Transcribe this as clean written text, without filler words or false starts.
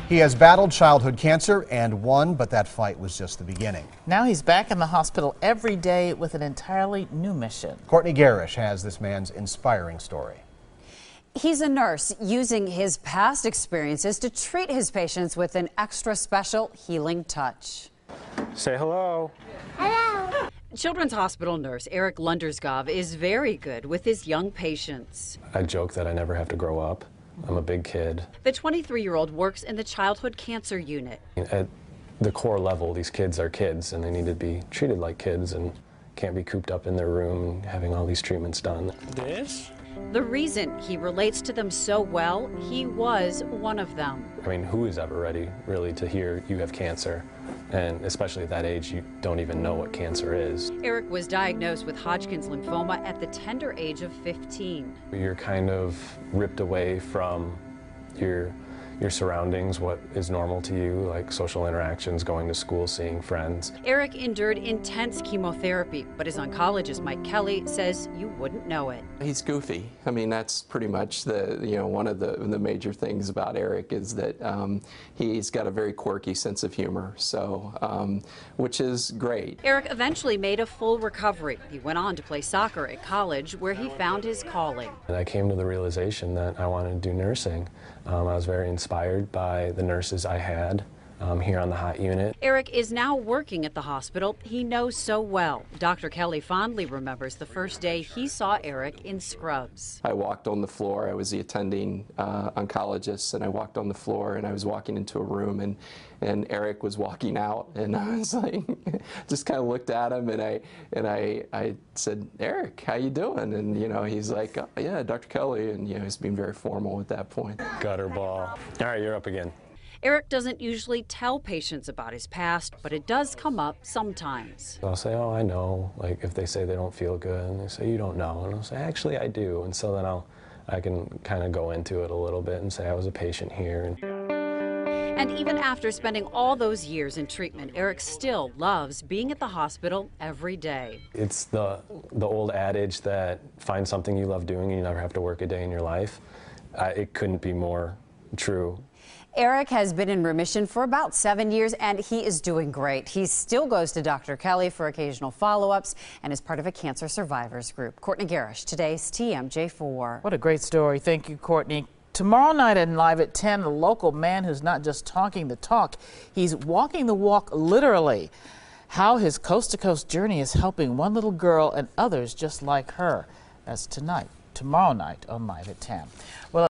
He has battled childhood cancer and won, but that fight was just the beginning. Now he's back in the hospital every day with an entirely new mission. Courtney Garish has this man's inspiring story. He's a nurse using his past experiences to treat his patients with an extra special healing touch. Say hello. Hello. Children's Hospital nurse Eric Lundersgaard is very good with his young patients. I joke that I never have to grow up. I'm a big kid. The 23-year-old works in the childhood cancer unit. At the core level, these kids are kids and they need to be treated like kids and can't be cooped up in their room and having all these treatments done. This? The reason he relates to them so well, he was one of them. I mean, who is ever ready, really, to hear you have cancer? And especially at that age, you don't even know what cancer is. Eric was diagnosed with Hodgkin's lymphoma at the tender age of 15. You're kind of ripped away from your surroundings, what is normal to you, like social interactions, going to school, seeing friends. Eric endured intense chemotherapy, but his oncologist, Mike Kelly, says you wouldn't know it. He's goofy. I mean, that's pretty much one of the major things about Eric is that he's got a very quirky sense of humor, so which is great. Eric eventually made a full recovery. He went on to play soccer at college, where he found his calling. And I came to the realization that I wanted to do nursing. I was very inspired by the nurses I had here on the hot unit. Eric is now working at the hospital he knows so well. Dr. Kelly fondly remembers the first day he saw Eric in scrubs. I walked on the floor. I was the attending oncologist, and I walked on the floor, and I was walking into a room, and Eric was walking out, and I was like, just kind of looked at him, and I said, "Eric, how you doing?" And he's like, "Oh, yeah, Dr. Kelly," and he's being very formal at that point. Gutter ball. All right, you're up again. Eric doesn't usually tell patients about his past, but it does come up sometimes. I'll say, "Oh, I know," like if they say they don't feel good, and they say, "You don't know," and I'll say, "Actually, I do," and so then I can kind of go into it a little bit and say I was a patient here. And even after spending all those years in treatment, Eric still loves being at the hospital every day. It's the old adage that find something you love doing and you never have to work a day in your life. It couldn't be more true. Eric has been in remission for about 7 years, and he is doing great. He still goes to Dr. Kelly for occasional follow-ups and is part of a cancer survivors group. Courtney Garish, today's TMJ4. What a great story. Thank you, Courtney. Tomorrow night at Live at 10, a local man who's not just talking the talk, he's walking the walk literally. How his coast-to-coast journey is helping one little girl and others just like her. That's tomorrow night on Live at 10. Well,